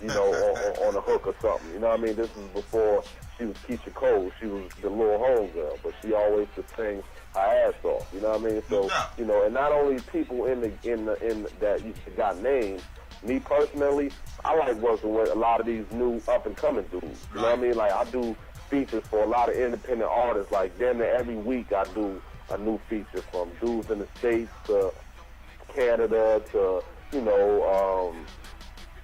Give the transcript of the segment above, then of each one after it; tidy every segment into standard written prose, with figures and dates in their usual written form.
you know, on a hook or something. You know what I mean? This is before she was Keisha Cole. She was the little homegirl, but she always could sing her ass off. You know what I mean? So, you know, and not only people in that you got names. Me personally, I like working with a lot of these new up and coming dudes. You know what I mean? Like I do features for a lot of independent artists. Like damn near every week I do a new feature from dudes in the States to Canada to, you know,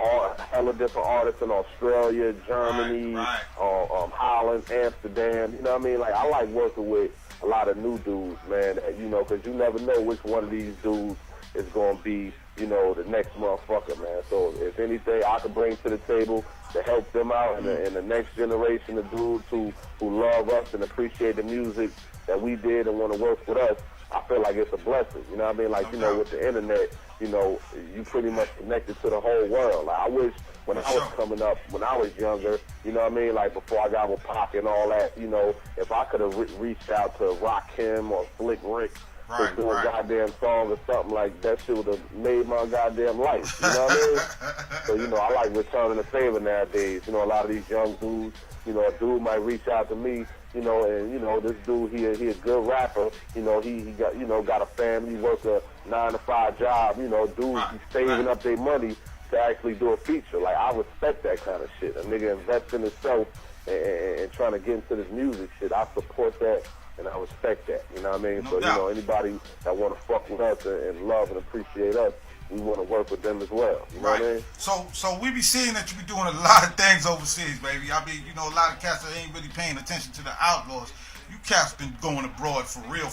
all hella different artists in Australia, Germany, Holland, Amsterdam. You know what I mean? Like I like working with a lot of new dudes, man. You know, because you never know which one of these dudes is going to be, you know, the next motherfucker, man. So if anything I could bring to the table to help them out and the next generation of dudes who love us and appreciate the music that we did and want to work with us, I feel like it's a blessing. You know what I mean? Like, you know, with the internet, you know, you pretty much connected to the whole world. Like, I wish when I was coming up, when I was younger, you know what I mean? Like, before I got with Pac and all that, you know, if I could have reached out to Rakim or Slick Rick to do a goddamn song or something like that, shit would have made my goddamn life. You know what I mean? So, you know, I like returning the favor nowadays. You know, a lot of these young dudes, you know, a dude might reach out to me, you know, and, you know, this dude, he a good rapper. You know, he got, you know, got a family, work a 9-to-5 job. You know, dudes be saving up their money to actually do a feature. Like, I respect that kind of shit. A nigga invest in himself and trying to get into this music shit. I support that. And I respect that, you know what I mean? So, you know, anybody that want to fuck with us and love and appreciate us, we want to work with them as well, you know what I mean? So we be seeing that you be doing a lot of things overseas, baby. I mean, you know, a lot of cats that ain't really paying attention to the Outlaws. You cats been going abroad for real.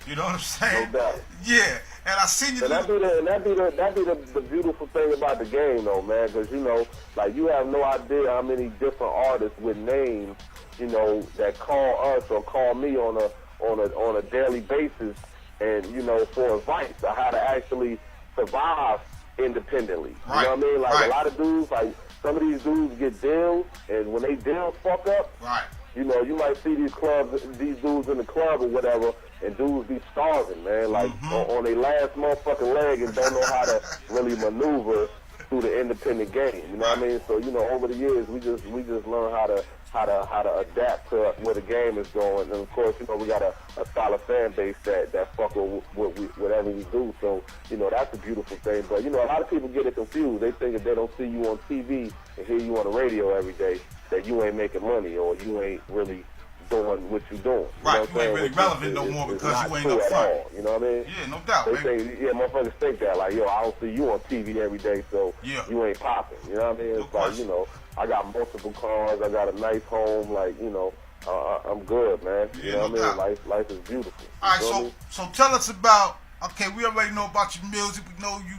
You know what I'm saying? No doubt. Yeah, and I seen you. And that be the beautiful thing about the game, though, man, because, you know, like, you have no idea how many different artists with names, you know, that call us or call me on a daily basis, and, you know, for advice on how to actually survive independently. You know what I mean? Like a lot of dudes, like some of these dudes get deals, and when they deals fuck up, you know, you might see these dudes in the club or whatever, and dudes be starving, man, like on their last motherfucking leg and don't know how to really maneuver through the independent game. You know what I mean? So, you know, over the years we just learn how to adapt to where the game is going. And of course, you know, we got a solid fan base that fuck with whatever we do. So, you know, that's a beautiful thing. But, you know, a lot of people get it confused. They think if they don't see you on TV and hear you on the radio every day, that you ain't making money or you ain't really doing what you doing. You know what you ain't really relevant no more because you ain't up front. You know what I mean? Yeah, no doubt. They think, motherfuckers think that, like, yo, I don't see you on TV every day, so you ain't popping. You know what I mean? It's like, you know, I got multiple cars, I got a nice home, like, you know, I'm good, man. You know what I mean? Life is beautiful. All right, so tell us about. Okay, we already know about your music. We know you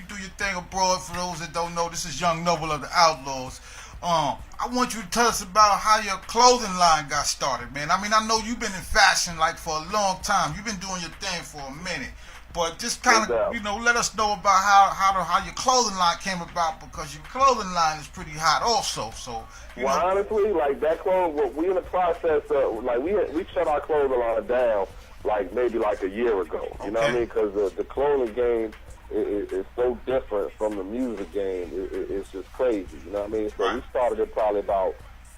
do your thing abroad. For those that don't know, this is Young Noble of the Outlaws. I want you to tell us about how your clothing line got started, man. I mean, I know you've been in fashion like for a long time. You've been doing your thing for a minute, but just kind of, you know, let us know about how your clothing line came about, because your clothing line is pretty hot, also. So, well, honestly, like that clothes, we in the process of like we shut our clothing line down like maybe like a year ago. You know what I mean? Because the clothing game is so different from the music game. It's just crazy. You know what I mean? So we started it probably about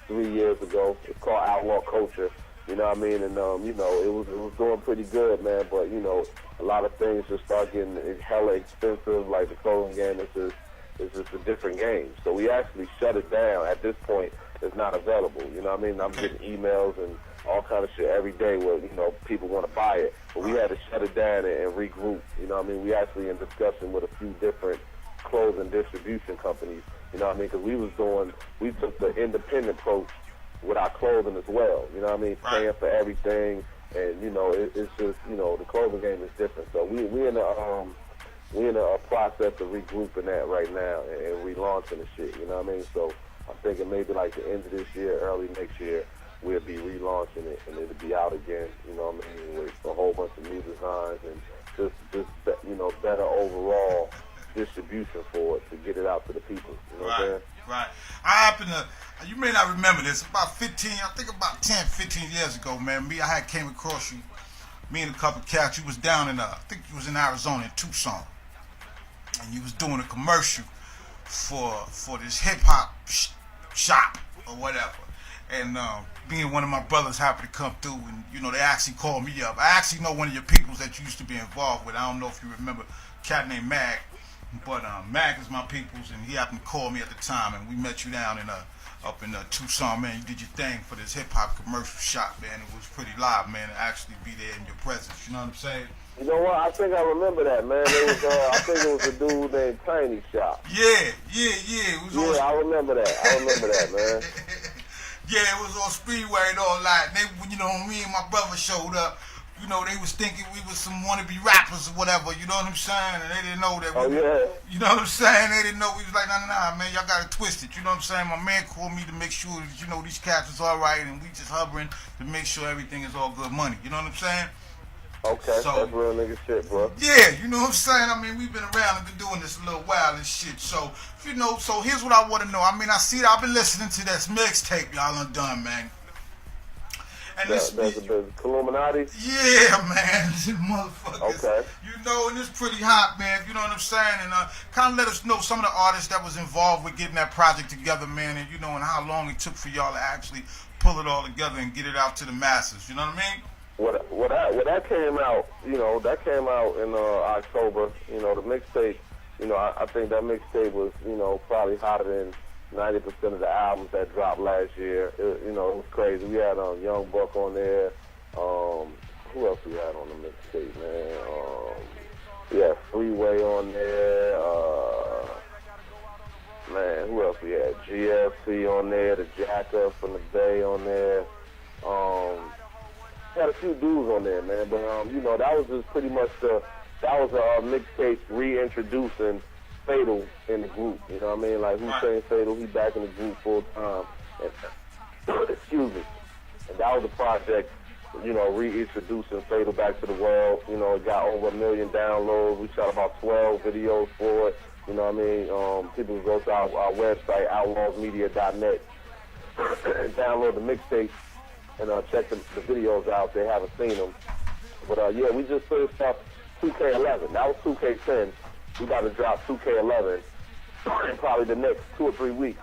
3 years ago. It's called Outlaw Culture. You know what I mean? And you know, it was doing pretty good, man. But you know, a lot of things just start getting hella expensive. Like the clothing game is just a different game. So we actually shut it down. At this point, it's not available. You know what I mean? I'm getting emails and all kind of shit every day where, you know, people want to buy it. But we had to shut it down and regroup. You know what I mean? We actually in discussion with a few different clothing distribution companies. You know what I mean? Because we took the independent approach with our clothing as well. You know what I mean? Paying for everything. And, you know, it's just, you know, the clothing game is different. So we in a process of regrouping that right now and relaunching the shit. You know what I mean? So I'm thinking maybe like the end of this year, early next year, we'll be relaunching it and it'll be out again, you know what I mean, with a whole bunch of new designs and just you know, better overall distribution for it to get it out to the people, you know what I'm saying? Right. I happen to, you may not remember this, about 10, 15 years ago, man, I had came across you, me and a couple of cats. You was down in, I think you was in Arizona, in Tucson, and you was doing a commercial for this hip hop shop or whatever. And being one of my brothers happened to come through, and they actually called me up. I actually know one of your peoples that you used to be involved with. I don't know if you remember a cat named Mag, but Mag is my peoples, and he happened to call me at the time, and we met you down in up in Tucson, man. You did your thing for this hip hop commercial shop, man. It was pretty live, man, to actually be there in your presence. You know what I'm saying? You know what? I think I remember that, man. It was, I think it was a dude named Tiny Shop. Yeah. It was I remember that, man. Yeah, it was on Speedway and all that. And they, me and my brother showed up. They was thinking we was some wannabe rappers or whatever. You know what I'm saying? And they didn't know that. You know what I'm saying? They didn't know. We was like, nah, man, y'all got it twisted. You know what I'm saying? My man called me to make sure that, these cats is all right, and we just hovering to make sure everything is all good money. You know what I'm saying? Okay, so, that's real nigga shit, bro. Yeah, you know what I'm saying? I mean, we've been around and been doing this a little while and shit. So, so here's what I want to know. I mean, I've been listening to this mixtape y'all done, man. And that's the Illuminati? Yeah, man. Motherfuckers. Okay. And it's pretty hot, man. You know what I'm saying? And kind of let us know some of the artists that was involved with getting that project together, man. And, and how long it took for y'all to actually pull it all together and get it out to the masses. You know what I mean? That came out, that came out in October. The mixtape, I think that mixtape was, probably hotter than 90% of the albums that dropped last year. It was crazy. We had Young Buck on there. Who else we had on the mixtape, man? We had Freeway on there. Man, who else we had? GFC on there. The Jacker from the Bay on there. Had a few dudes on there, man, but that was just pretty much that was a mixtape reintroducing Fatal in the group. You know what I mean? Like Hussein Fatal, he back in the group full time. And, excuse me. And that was a project, reintroducing Fatal back to the world. It got over 1 million downloads. We shot about 12 videos for it. You know what I mean? People can go to our website, outlawsmedia.net, and download the mixtape. And check the videos out. They haven't seen them. But, we just finished up 2K11. That was 2K10. We got to drop 2K11 in probably the next 2 or 3 weeks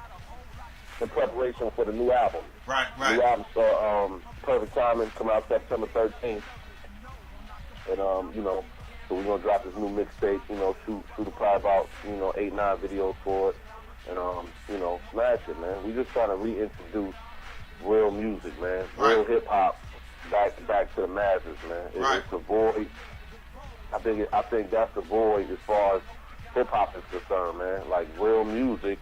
in preparation for the new album. Right. New album, so Perfect Timing, come out September 13th. And, so we're going to drop this new mixtape, shoot probably about, 8, 9 videos for it. And, smash it, man. We just trying to reintroduce real music, man. Real hip-hop back to the masses, man. It's the void. I think that's the void as far as hip-hop is concerned, man. Like, real music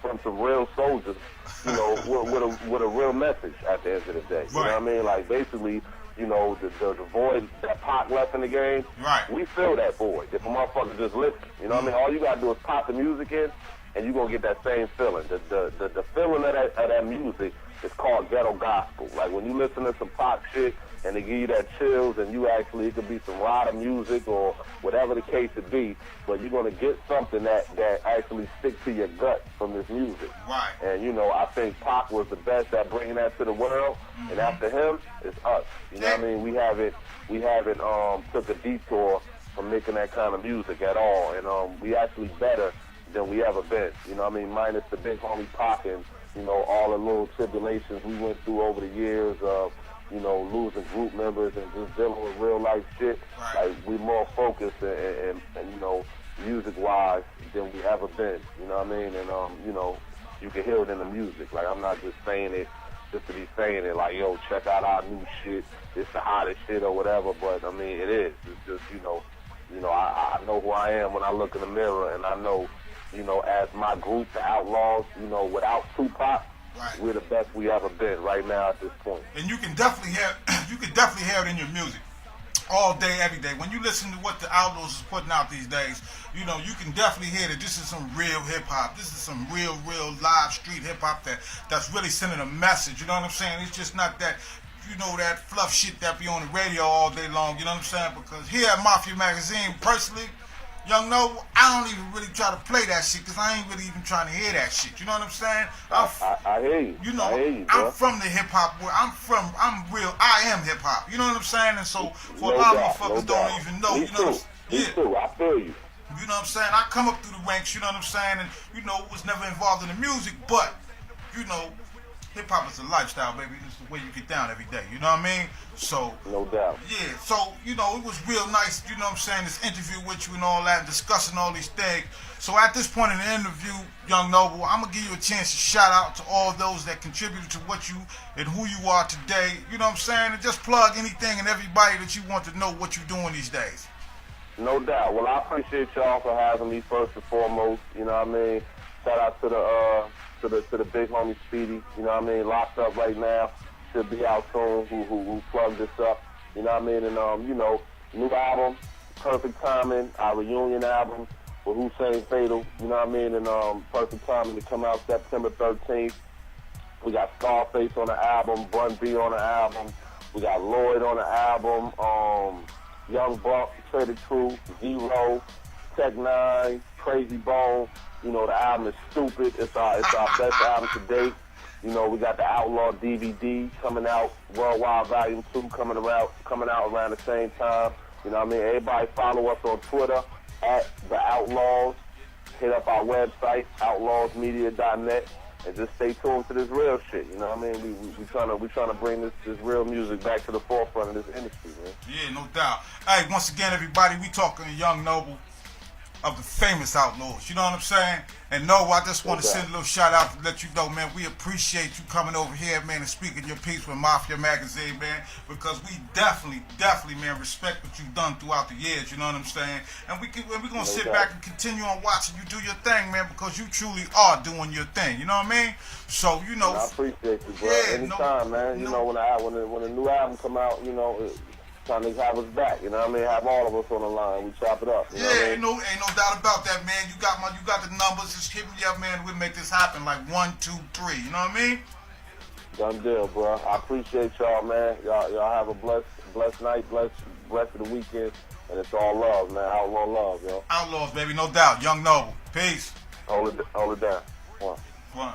from some real soldiers, with a real message at the end of the day. You know what I mean? Like, basically, the void that Pac left in the game, we fill that void. If a motherfucker just listen, you know what I mean? All you got to do is pop the music in, and you're going to get that same feeling. The feeling of that music is called ghetto gospel. Like, when you listen to some Pac shit, and they give you that chills, and it could be some rider music or whatever the case it be, but you're going to get something that actually sticks to your gut from this music. Right. And, I think Pac was the best at bringing that to the world, and after him, it's us. You know what I mean? We haven't took a detour from making that kind of music at all, and we actually better than we ever been. You know what I mean? Minus the big homie Pac and, all the little tribulations we went through over the years of, losing group members and just dealing with real life shit. Right. Like, we more focused and music-wise than we ever been. You know what I mean? And, you can hear it in the music. Like, I'm not just saying it just to be saying it. Like, yo, check out our new shit. It's the hottest shit or whatever. But, I mean, it is. It's just, I know who I am when I look in the mirror, and I know, as my group, the Outlaws, without Tupac, we're the best we ever been right now at this point. And you can definitely hear it in your music. All day, every day. When you listen to what the Outlaws is putting out these days, you can definitely hear that this is some real hip-hop. This is some real live street hip-hop that's really sending a message. You know what I'm saying? It's just not that, that fluff shit that be on the radio all day long. You know what I'm saying? Because here at Mafia Magazine, personally, Young Noble, I don't even really try to play that shit because I ain't really even trying to hear that shit. You know what I'm saying? I hear you. I hear you, I'm from the hip hop world. I am hip hop. You know what I'm saying? And so for a lot of motherfuckers don't even know. Me too. I feel you. You know what I'm saying? I come up through the ranks, you know what I'm saying? And, you know, was never involved in the music, but, you know, hip-hop is a lifestyle, baby. It's the way you get down every day, you know what I mean? So, no doubt. Yeah, so, you know, it was real nice, you know what I'm saying, this interview with you and all that, and discussing all these things. So at this point in the interview, Young Noble, I'm going to give you a chance to shout out to all those that contributed to what you and who you are today, you know what I'm saying? And just plug anything and everybody that you want to know what you're doing these days. No doubt. Well, I appreciate y'all for having me first and foremost. You know what I mean? Shout out to the big homie Speedy. You know what I mean? Locked up right now. Should be out soon. Who plugged this up? You know what I mean? And you know, new album, Perfect Timing. Our reunion album with Hussein Fatal. You know what I mean? And Perfect Timing to come out September 13th. We got Scarface on the album. Bun B on the album. We got Lloyd on the album. Young Buck, Traded True, Zero, Tech Nine, Crazy Bone. You know, the album is stupid. It's our best album to date. You know, we got the Outlaw DVD coming out, Worldwide Volume 2 coming out around the same time. You know what I mean? Everybody follow us on Twitter at The Outlaws. Hit up our website, outlawsmedia.net. And just stay tuned to this real shit. You know what I mean? We trying to bring this real music back to the forefront of this industry, man. Yeah, no doubt. Hey, once again, everybody, we talking to Young Noble of the famous Outlaws. You know what I'm saying? And no, I just want to send a little shout out to let you know, man, we appreciate you coming over here, man, and speaking your piece with Mafia Magazine, man, because we definitely, man, respect what you've done throughout the years, you know what I'm saying? And we're going to sit back and continue on watching you do your thing, man, because you truly are doing your thing, you know what I mean? So, you know. I appreciate you, bro. Yeah, anytime, man. You know, when a new album come out, you know, trying to have us back, you know what I mean? Have all of us on the line. We chop it up. You know what I mean? Ain't no doubt about that, man. You got the numbers. Just hit me up, man. We'll make this happen like 1, 2, 3. You know what I mean? Done deal, bro. I appreciate y'all, man. Y'all have a blessed night, blessed rest of the weekend, and it's all love, man. Outlaw love, yo. Outlaws, baby, no doubt. Young Noble. Peace. Hold it down. One.